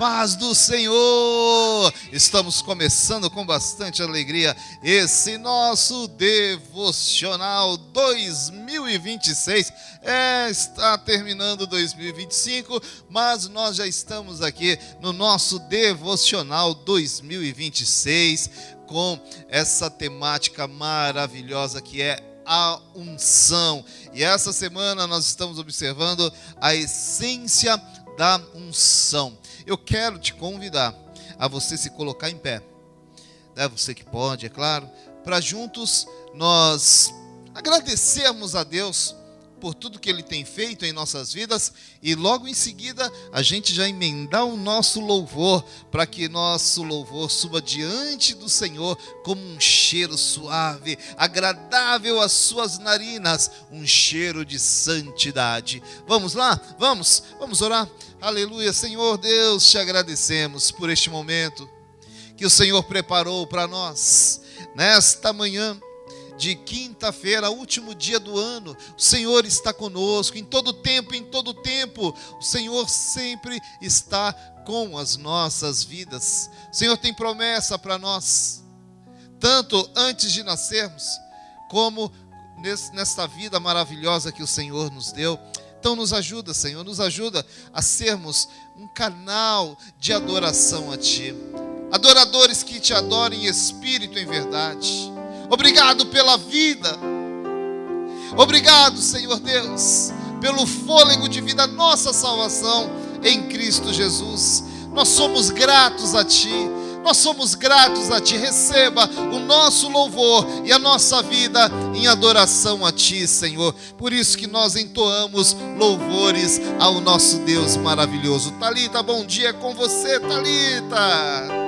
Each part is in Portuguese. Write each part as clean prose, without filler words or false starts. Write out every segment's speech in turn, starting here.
paz do Senhor! Estamos começando com bastante alegria esse nosso devocional 2026. Está terminando 2025, mas nós já estamos aqui no nosso devocional 2026 com essa temática maravilhosa que é a unção. E essa semana nós estamos observando a essência da unção. Eu quero te convidar a você se colocar em pé, né? Você que pode, é claro, para juntos nós agradecermos a Deus por tudo que Ele tem feito em nossas vidas e logo em seguida a gente já emendar o nosso louvor, para que nosso louvor suba diante do Senhor como um cheiro suave, agradável às suas narinas, um cheiro de santidade. Vamos lá? Vamos orar? Aleluia. Senhor Deus, te agradecemos por este momento que o Senhor preparou para nós nesta manhã de quinta-feira, último dia do ano. O Senhor está conosco em todo tempo, o Senhor sempre está com as nossas vidas. O Senhor tem promessa para nós, tanto antes de nascermos, como nesta vida maravilhosa que o Senhor nos deu. Então nos ajuda, Senhor, nos ajuda a sermos um canal de adoração a Ti, adoradores que Te adorem em espírito e em verdade. Obrigado pela vida, obrigado, Senhor Deus, pelo fôlego de vida, nossa salvação em Cristo Jesus. Nós somos gratos a Ti, receba o nosso louvor e a nossa vida em adoração a Ti, Senhor. Por isso que nós entoamos louvores ao nosso Deus maravilhoso. Thalita, bom dia com você, Thalita.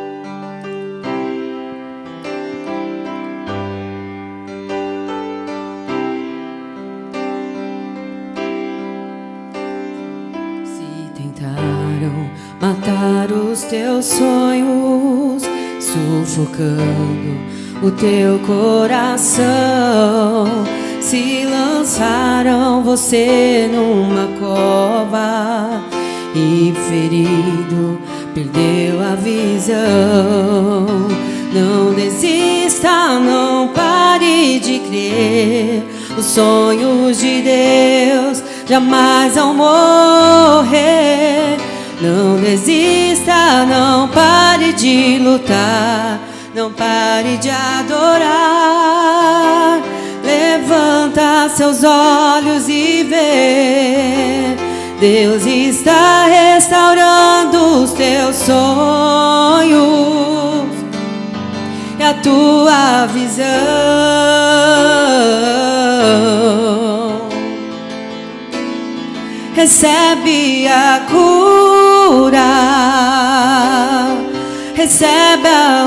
Matar os teus sonhos, sufocando o teu coração. Se lançaram você numa cova e ferido, perdeu a visão. Não desista, não pare de crer. Os sonhos de Deus jamais vão morrer. Não desista, não pare de lutar, não pare de adorar. Levanta seus olhos e vê, Deus está restaurando os teus sonhos e a tua visão. Recebe a cura, recebe a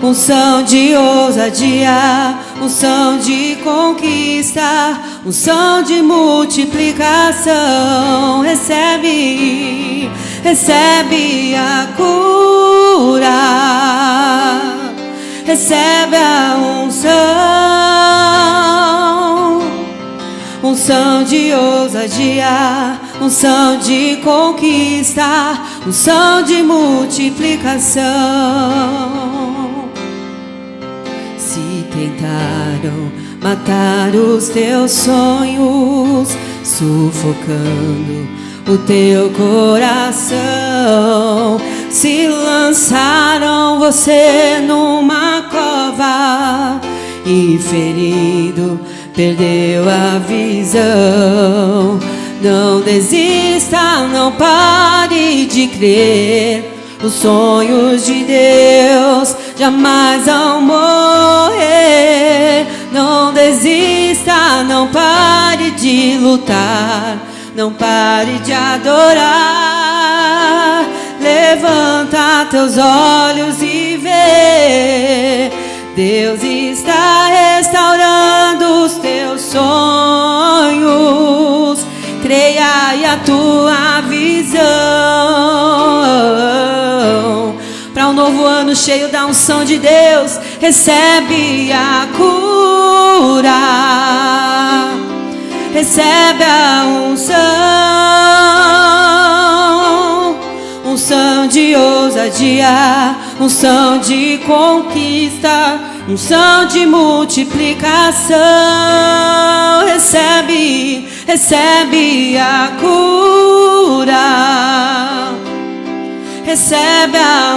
unção de ousadia, unção de conquista, unção de multiplicação. Recebe a cura, recebe a unção de ousadia, unção de conquista, unção de multiplicação. Se tentaram matar os teus sonhos, sufocando o teu coração, se lançaram você numa cova e ferido, perdeu a visão. Não desista, não pare de crer. Os sonhos de Deus jamais vão morrer. Não desista, não pare de lutar, não pare de adorar. Levanta teus olhos e vê, Deus está restaurando os teus sonhos. Creia e a tua visão para um novo ano cheio da unção de Deus. Recebe a cura, recebe a unção. de ousadia, unção de conquista, unção de multiplicação. Recebe, recebe a cura, recebe a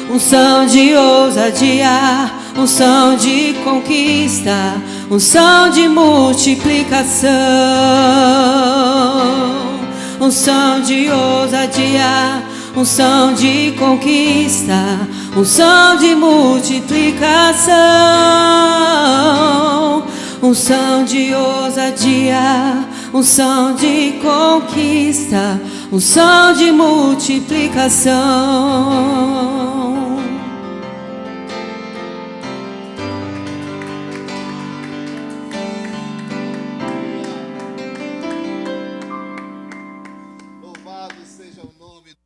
unção de ousadia, unção de conquista, unção de multiplicação, unção de ousadia, unção de conquista, unção de multiplicação, unção de ousadia, unção de conquista, unção de multiplicação.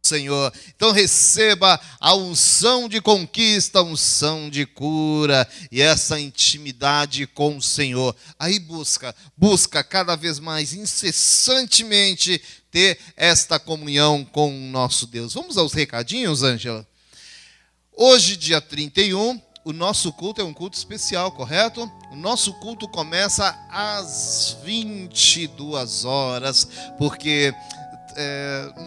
Senhor, então receba a unção de conquista, a unção de cura e essa intimidade com o Senhor. Aí busca cada vez mais incessantemente ter esta comunhão com o nosso Deus. Vamos aos recadinhos, Ângela? Hoje, dia 31, o nosso culto é um culto especial, correto? O nosso culto começa às 22 horas, porque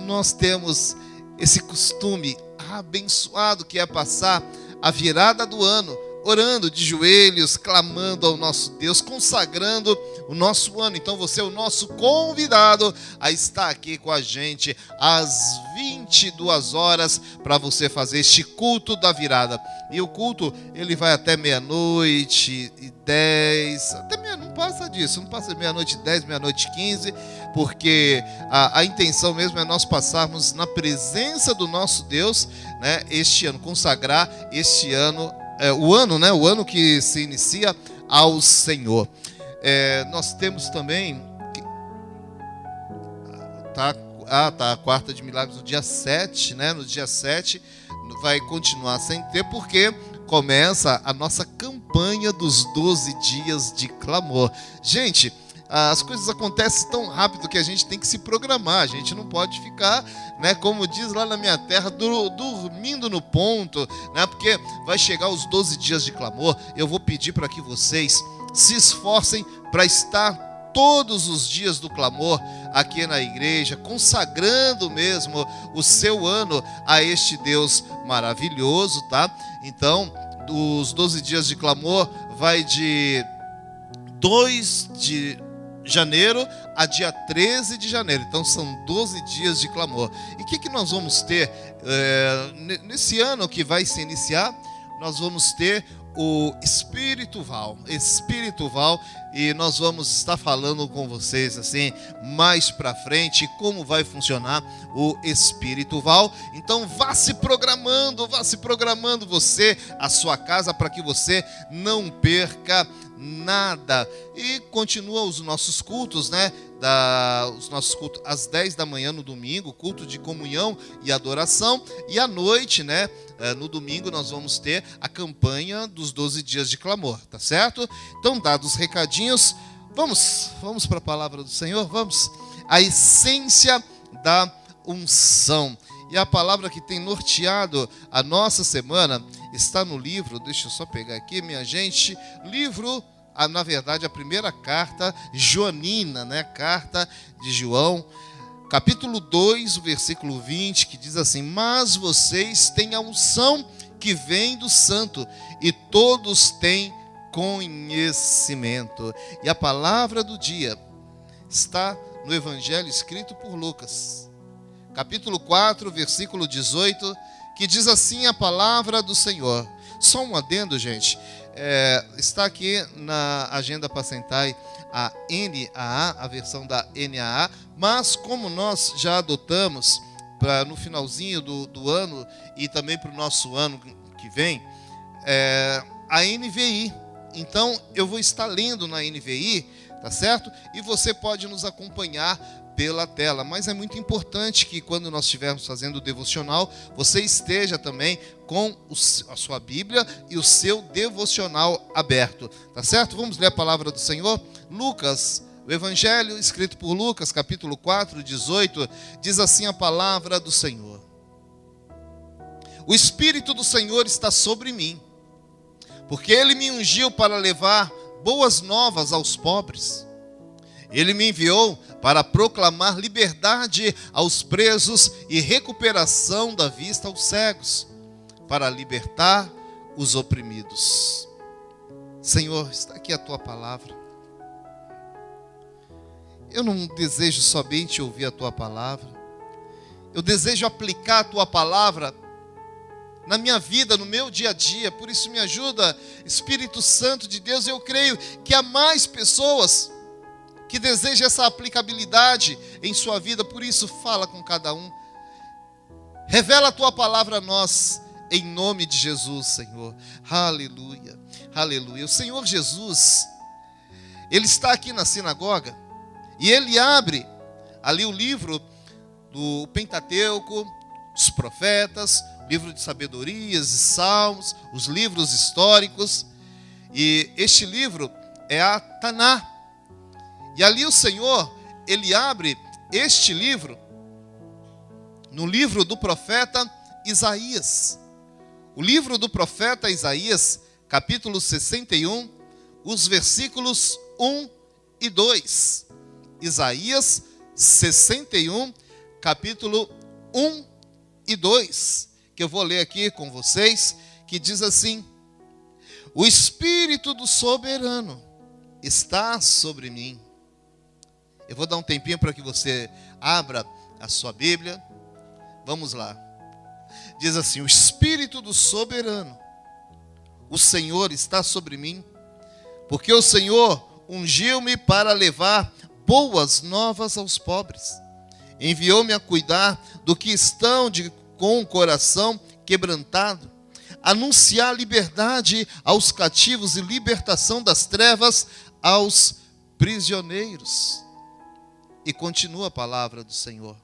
nós temos esse costume abençoado que é passar a virada do ano orando de joelhos, clamando ao nosso Deus, consagrando o nosso ano. Então você é o nosso convidado a estar aqui com a gente às 22 horas para você fazer este culto da virada. E o culto, ele vai até 00:10, não passa disso, não passa 00:10, 00:15, porque a intenção mesmo é nós passarmos na presença do nosso Deus, né, este ano, consagrar este ano, o ano que se inicia ao Senhor. Nós temos também a quarta de milagres no dia 7, né? No dia 7 vai continuar sem ter, porque começa a nossa campanha dos 12 dias de clamor. Gente, as coisas acontecem tão rápido que a gente tem que se programar. A gente não pode ficar, né, como diz lá na minha terra, dormindo no ponto, né, porque vai chegar os 12 dias de clamor. Eu vou pedir para que vocês se esforcem para estar todos os dias do clamor aqui na igreja, consagrando mesmo o seu ano a este Deus maravilhoso, tá? Então, os 12 dias de clamor vai de 2 de janeiro a dia 13 de janeiro. Então são 12 dias de clamor. E o que nós vamos ter nesse ano que vai se iniciar? Nós vamos ter o Espiritual, e nós vamos estar falando com vocês assim mais para frente como vai funcionar o Espiritual. Então vá se programando você, a sua casa, para que você não perca nada. E continua os nossos cultos, né? Os nossos cultos às 10 da manhã no domingo, culto de comunhão e adoração. E à noite, né? No domingo nós vamos ter a campanha dos 12 dias de clamor, tá certo? Então, dados os recadinhos, vamos para a palavra do Senhor, vamos. A essência da unção. E a palavra que tem norteado a nossa semana está no livro, deixa eu só pegar aqui, minha gente, livro, na verdade, a primeira carta joanina, né? Carta de João, capítulo 2, versículo 20, que diz assim: mas vocês têm a unção que vem do santo, e todos têm conhecimento. E a palavra do dia está no evangelho escrito por Lucas, capítulo 4, versículo 18, que diz assim a palavra do Senhor. Só um adendo, gente. Está aqui na Agenda Passentai a NAA, a versão da NAA, mas como nós já adotamos no finalzinho do ano e também para o nosso ano que vem, a NVI. Então eu vou estar lendo na NVI, tá certo? E você pode nos acompanhar pela tela, mas é muito importante que quando nós estivermos fazendo o devocional, você esteja também com a sua Bíblia e o seu devocional aberto, tá certo? Vamos ler a palavra do Senhor? Lucas, O Evangelho escrito por Lucas, capítulo 4, 18, diz assim a palavra do Senhor: o Espírito do Senhor está sobre mim, porque Ele me ungiu para levar boas novas aos pobres. Ele me enviou para proclamar liberdade aos presos e recuperação da vista aos cegos, para libertar os oprimidos. Senhor, está aqui a Tua palavra. Eu não desejo somente ouvir a Tua palavra. Eu desejo aplicar a Tua palavra na minha vida, no meu dia a dia. Por isso me ajuda, Espírito Santo de Deus. Eu creio que há mais pessoas que desejam essa aplicabilidade em sua vida. Por isso fala com cada um. Revela a Tua palavra a nós, em nome de Jesus, Senhor. Aleluia, aleluia. O Senhor Jesus, Ele está aqui na sinagoga e Ele abre ali o livro do Pentateuco, os profetas, livro de sabedorias e salmos, os livros históricos. E este livro é a Taná. E ali o Senhor, Ele abre este livro no livro do profeta Isaías. O livro do profeta Isaías, capítulo 61, os versículos 1 e 2. Isaías 61, capítulo 1 e 2, que eu vou ler aqui com vocês, que diz assim: o Espírito do Soberano está sobre mim. Eu vou dar um tempinho para que você abra a sua Bíblia. Vamos lá. Diz assim: o Espírito do Soberano, o Senhor está sobre mim, porque o Senhor ungiu-me para levar boas novas aos pobres. Enviou-me a cuidar do que estão com o coração quebrantado, anunciar liberdade aos cativos e libertação das trevas aos prisioneiros. E continua a palavra do Senhor: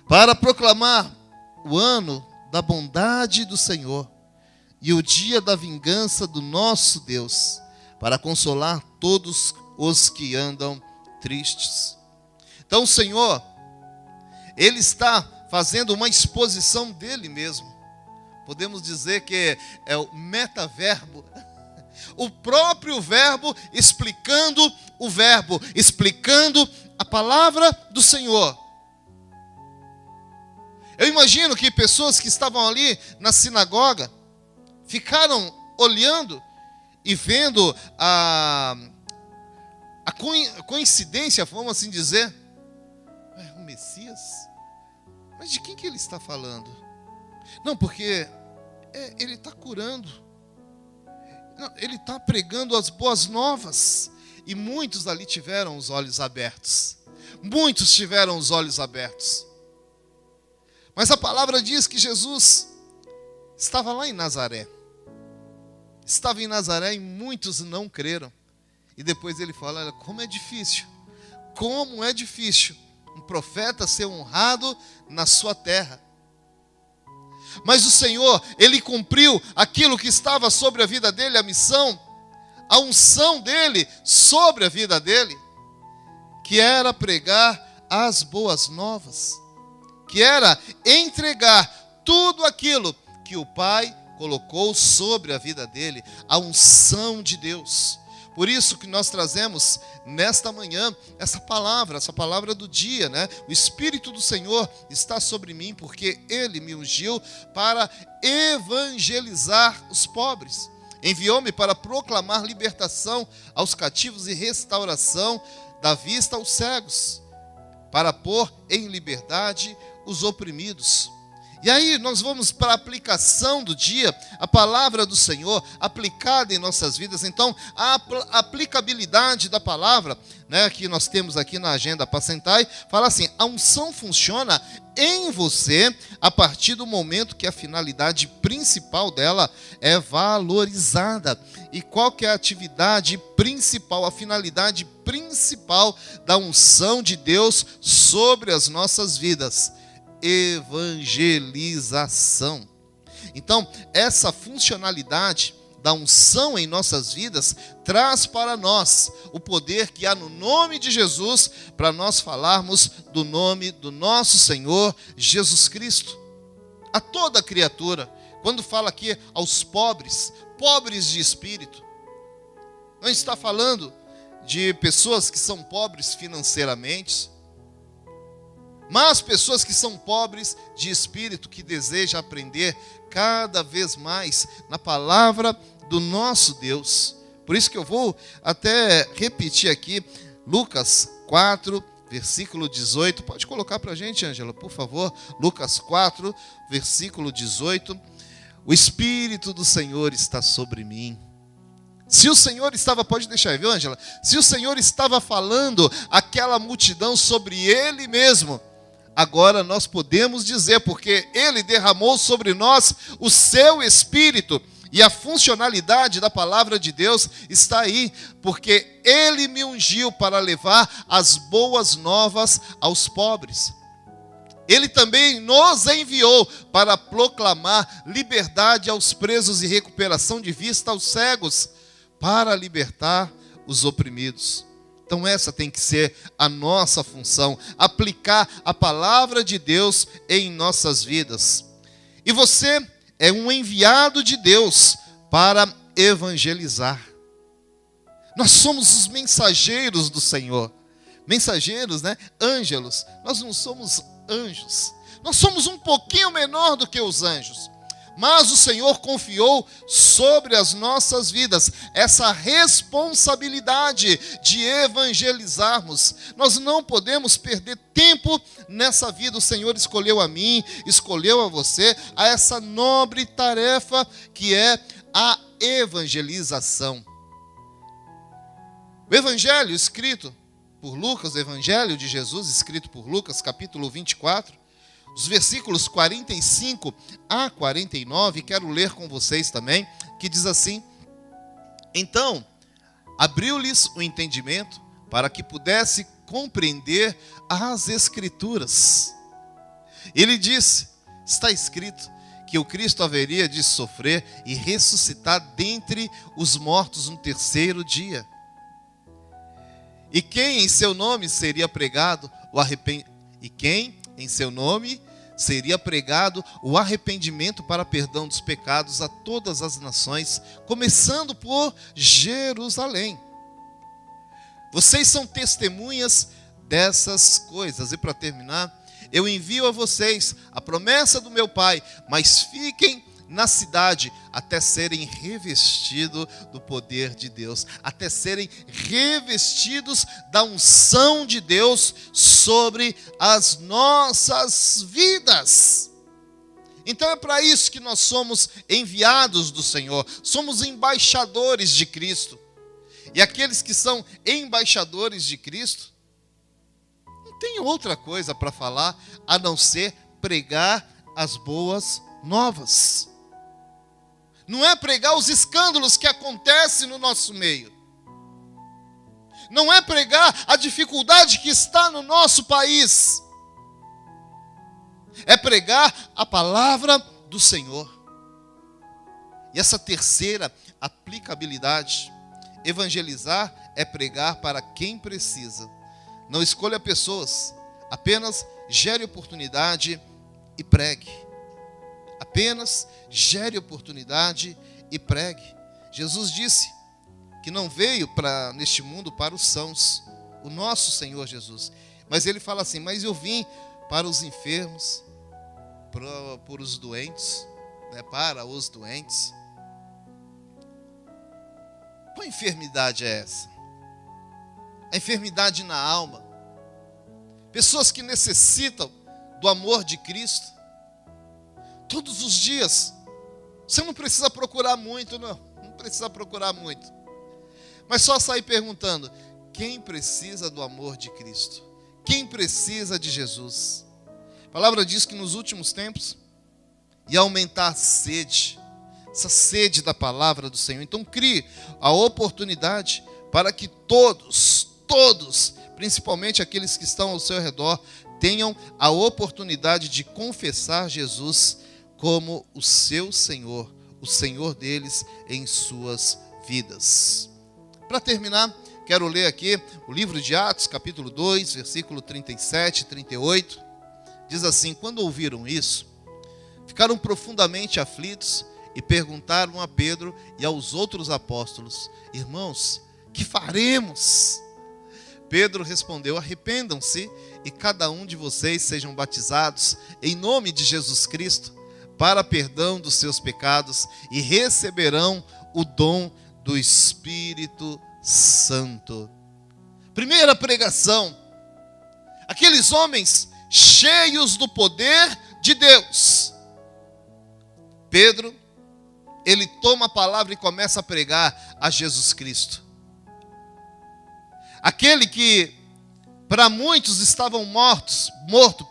para proclamar o ano da bondade do Senhor e o dia da vingança do nosso Deus, para consolar todos os que andam tristes. Então o Senhor, Ele está fazendo uma exposição dele mesmo. Podemos dizer que é o metaverbo, o próprio verbo explicando o verbo, explicando a palavra do Senhor. Eu imagino que pessoas que estavam ali na sinagoga ficaram olhando e vendo a coincidência, vamos assim dizer. O Messias? Mas de quem que ele está falando? Não, porque ele está curando. Não, ele está pregando as boas novas. E muitos ali tiveram os olhos abertos. Muitos tiveram os olhos abertos. Mas a palavra diz que Jesus estava lá em Nazaré. Estava em Nazaré e muitos não creram. E depois ele fala: olha, como é difícil um profeta ser honrado na sua terra. Mas o Senhor, Ele cumpriu aquilo que estava sobre a vida dele, a missão, a unção dele sobre a vida dele, que era pregar as boas novas, que era entregar tudo aquilo que o Pai colocou sobre a vida dele, a unção de Deus. Por isso que nós trazemos nesta manhã essa palavra do dia, né? O Espírito do Senhor está sobre mim, porque Ele me ungiu para evangelizar os pobres. Enviou-me para proclamar libertação aos cativos e restauração da vista aos cegos, para pôr em liberdade os oprimidos. E aí nós vamos para a aplicação do dia, a palavra do Senhor aplicada em nossas vidas. Então, a aplicabilidade da palavra, né, que nós temos aqui na agenda Apacentai, fala assim: a unção funciona em você a partir do momento que a finalidade principal dela é valorizada. E qual que é a atividade principal, a finalidade principal da unção de Deus sobre as nossas vidas? Evangelização. Então, essa funcionalidade da unção em nossas vidas, traz para nós o poder que há no nome de Jesus, para nós falarmos do nome do nosso Senhor Jesus Cristo. A toda criatura, quando fala aqui aos pobres de espírito, não está falando de pessoas que são pobres financeiramente, mas pessoas que são pobres de espírito, que desejam aprender cada vez mais na palavra do nosso Deus. Por isso que eu vou até repetir aqui, Lucas 4, versículo 18. Pode colocar para a gente, Ângela, por favor. Lucas 4, versículo 18. O Espírito do Senhor está sobre mim. Se o Senhor estava, pode deixar aí, viu, Ângela? Se o Senhor estava falando àquela multidão sobre Ele mesmo, agora nós podemos dizer, porque Ele derramou sobre nós o seu Espírito, e a funcionalidade da palavra de Deus está aí, porque Ele me ungiu para levar as boas novas aos pobres. Ele também nos enviou para proclamar liberdade aos presos e recuperação de vista aos cegos, para libertar os oprimidos. Então essa tem que ser a nossa função, aplicar a palavra de Deus em nossas vidas. E você é um enviado de Deus para evangelizar. Nós somos os mensageiros do Senhor. Mensageiros, né? Ângelos. Nós não somos anjos. Nós somos um pouquinho menor do que os anjos. Mas o Senhor confiou sobre as nossas vidas essa responsabilidade de evangelizarmos. Nós não podemos perder tempo nessa vida. O Senhor escolheu a mim, escolheu a você, a essa nobre tarefa que é a evangelização. O Evangelho escrito por Lucas, o Evangelho de Jesus escrito por Lucas, capítulo 24, os versículos 45 a 49, quero ler com vocês também, que diz assim: Então, abriu-lhes o entendimento para que pudesse compreender as Escrituras. Ele disse: está escrito que o Cristo haveria de sofrer e ressuscitar dentre os mortos no terceiro dia. E quem em seu nome seria pregado o arrependimento para perdão dos pecados a todas as nações, começando por Jerusalém. Vocês são testemunhas dessas coisas. E para terminar, eu envio a vocês a promessa do meu Pai, mas fiquem na cidade até serem revestidos do poder de Deus, até serem revestidos da unção de Deus sobre as nossas vidas. Então é para isso que nós somos enviados do Senhor, somos embaixadores de Cristo. E aqueles que são embaixadores de Cristo, não tem outra coisa para falar a não ser pregar as boas novas. Não é pregar os escândalos que acontecem no nosso meio. Não é pregar a dificuldade que está no nosso país. É pregar a palavra do Senhor. E essa terceira aplicabilidade, evangelizar é pregar para quem precisa. Não escolha pessoas, apenas gere oportunidade e pregue. Apenas gere oportunidade e pregue. Jesus disse que não veio neste mundo para os sãos, o nosso Senhor Jesus. Mas ele fala assim: mas eu vim para os enfermos, para os doentes, né, para os doentes. Qual enfermidade é essa? A enfermidade na alma. Pessoas que necessitam do amor de Cristo. Todos os dias. Você não precisa procurar muito, não precisa procurar muito. Mas só sair perguntando: quem precisa do amor de Cristo? Quem precisa de Jesus? A palavra diz que nos últimos tempos ia aumentar a sede, essa sede da palavra do Senhor. Então crie a oportunidade para que todos, principalmente aqueles que estão ao seu redor, tenham a oportunidade de confessar Jesus como o seu Senhor, o Senhor deles em suas vidas. Para terminar, quero ler aqui o livro de Atos, capítulo 2, versículo 37 e 38. Diz assim: quando ouviram isso, ficaram profundamente aflitos e perguntaram a Pedro e aos outros apóstolos: irmãos, que faremos? Pedro respondeu: arrependam-se e cada um de vocês sejam batizados em nome de Jesus Cristo para perdão dos seus pecados e receberão o dom do Espírito Santo. Primeira pregação. Aqueles homens cheios do poder de Deus. Pedro, ele toma a palavra e começa a pregar a Jesus Cristo. Aquele que para muitos estavam morto,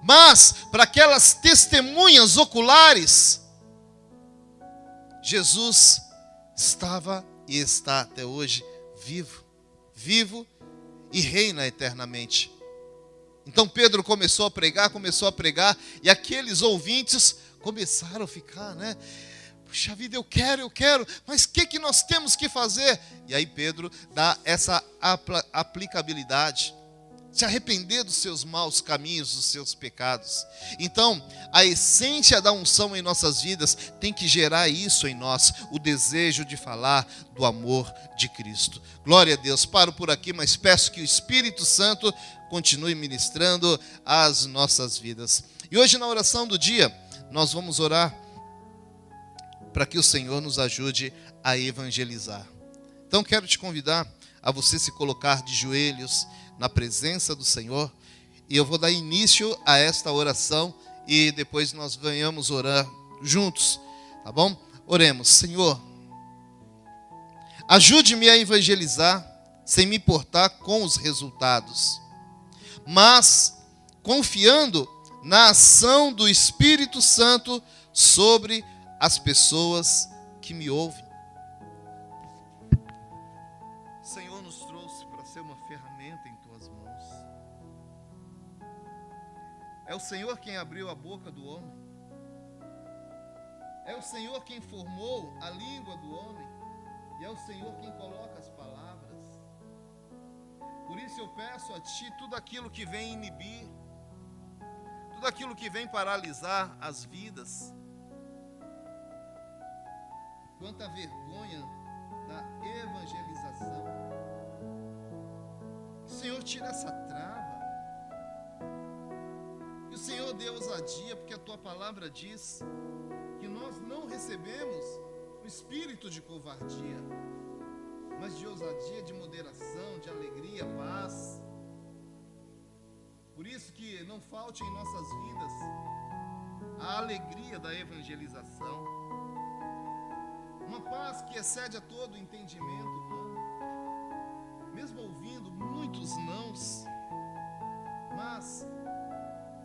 mas para aquelas testemunhas oculares, Jesus estava e está até hoje vivo e reina eternamente. Então Pedro começou a pregar, e aqueles ouvintes começaram a ficar, puxa vida, eu quero, mas o que nós temos que fazer? E aí Pedro dá essa aplicabilidade, se arrepender dos seus maus caminhos, dos seus pecados. Então, a essência da unção em nossas vidas tem que gerar isso em nós, o desejo de falar do amor de Cristo. Glória a Deus. Paro por aqui, mas peço que o Espírito Santo continue ministrando as nossas vidas. E hoje, na oração do dia, nós vamos orar para que o Senhor nos ajude a evangelizar. Então, quero te convidar a você se colocar de joelhos na presença do Senhor, e eu vou dar início a esta oração, e depois nós venhamos orar juntos, tá bom? Oremos. Senhor, ajude-me a evangelizar, sem me importar com os resultados, mas confiando na ação do Espírito Santo sobre as pessoas que me ouvem. O Senhor nos trouxe para ser uma ferramenta em tuas mãos. É o Senhor quem abriu a boca do homem. É o Senhor quem formou a língua do homem. E é o Senhor quem coloca as palavras. Por isso eu peço a Ti tudo aquilo que vem inibir, tudo aquilo que vem paralisar as vidas. Quanta vergonha da evangelização. Que o Senhor tire essa trava. Que o Senhor dê ousadia, porque a Tua palavra diz que nós não recebemos o espírito de covardia, mas de ousadia, de moderação, de alegria, paz. Por isso que não falte em nossas vidas a alegria da evangelização. Uma paz que excede a todo entendimento humano. Mesmo ouvindo muitos nãos, mas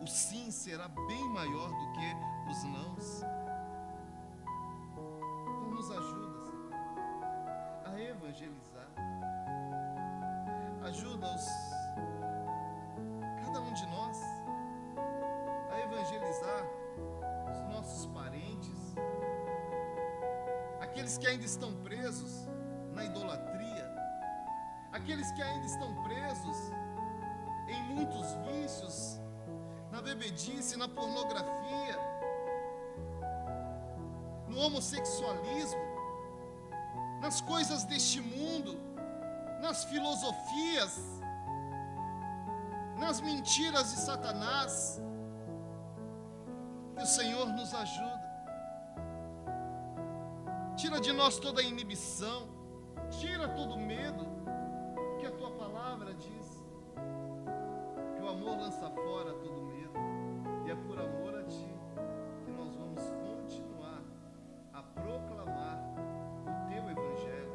o sim será bem maior do que os nãos. Então nos ajuda, Senhor, a evangelizar. Ajuda-os, cada um de nós, a evangelizar os nossos parentes, aqueles que ainda estão presos na idolatria, aqueles que ainda estão presos em muitos vícios, na bebedice, na pornografia, no homossexualismo, nas coisas deste mundo, nas filosofias, nas mentiras de Satanás. Que o Senhor nos ajude. Tira de nós toda a inibição, tira todo o medo, porque a Tua palavra diz que o amor lança fora todo medo, e é por amor a Ti que nós vamos continuar a proclamar o Teu Evangelho.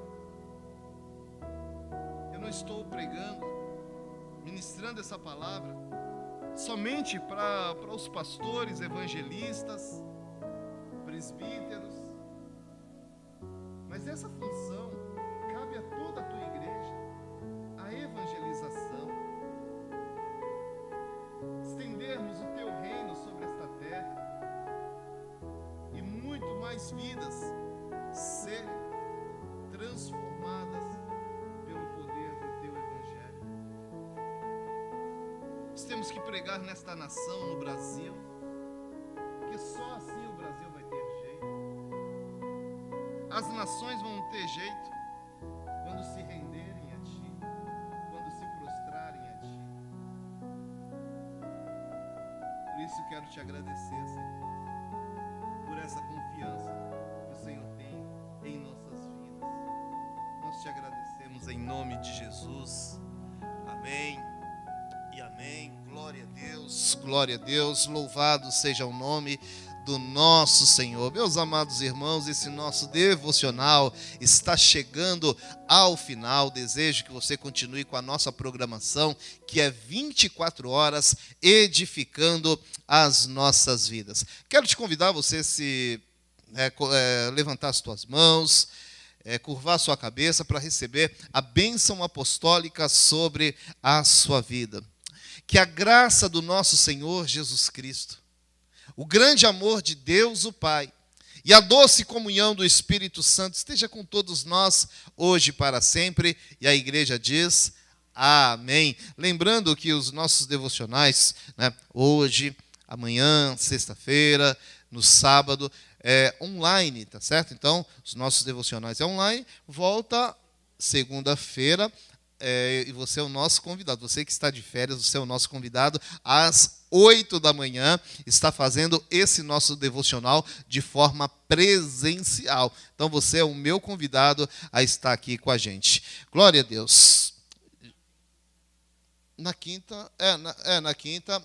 Eu não estou pregando, ministrando essa palavra somente para os pastores, evangelistas, presbíteros, mas essa função cabe a toda a tua igreja, a evangelização. Estendermos o teu reino sobre esta terra. E mais vidas ser transformadas pelo poder do teu evangelho. Nós temos que pregar nesta nação, no Brasil, porque só assim o Brasil vai ter jeito. As nações vão ter jeito quando se renderem a Ti, quando se prostrarem a Ti. Por isso eu quero Te agradecer, Senhor, por essa confiança que o Senhor tem em nossas vidas. Nós Te agradecemos em nome de Jesus. Amém e amém. Glória a Deus, glória a Deus. Louvado seja o nome do nosso Senhor. Meus amados irmãos, esse nosso devocional está chegando ao final. Desejo que você continue com a nossa programação, que é 24 horas edificando as nossas vidas. Quero te convidar a você levantar as tuas mãos, curvar a sua cabeça para receber a bênção apostólica sobre a sua vida. Que a graça do nosso Senhor Jesus Cristo, o grande amor de Deus o Pai e a doce comunhão do Espírito Santo esteja com todos nós hoje e para sempre. E a igreja diz amém. Lembrando que os nossos devocionais, hoje, amanhã, sexta-feira, no sábado, é online, tá certo? Então, os nossos devocionais é online. Volta segunda-feira. E você é o nosso convidado. Você que está de férias, você é o nosso convidado. Às 8 da manhã está fazendo esse nosso devocional de forma presencial. Então você é o meu convidado a estar aqui com a gente. Glória a Deus. Na quinta. Na quinta.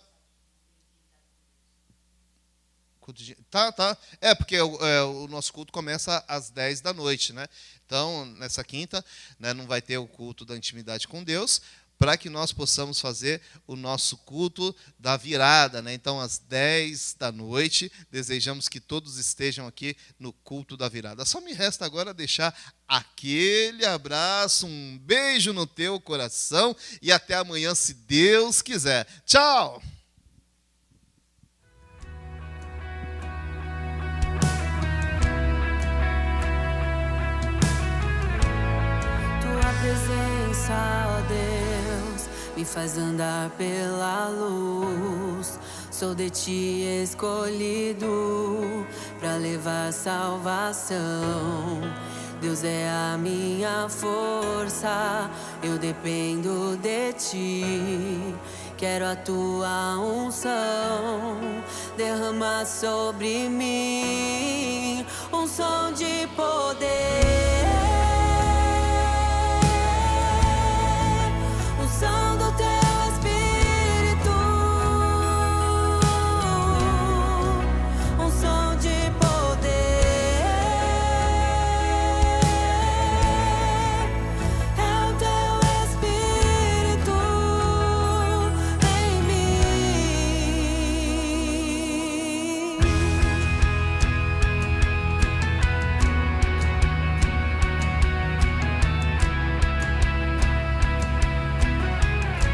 Tá. Porque o nosso culto começa às 10 da noite, né? Então, nessa quinta, não vai ter o culto da intimidade com Deus, para que nós possamos fazer o nosso culto da virada, né? Então, às 10 da noite, desejamos que todos estejam aqui no culto da virada. Só me resta agora deixar aquele abraço, um beijo no teu coração e até amanhã, se Deus quiser. Tchau! Presença, ó Deus, me faz andar pela luz. Sou de Ti escolhido para levar salvação. Deus é a minha força, eu dependo de Ti. Quero a Tua unção derramar sobre mim, unção de poder.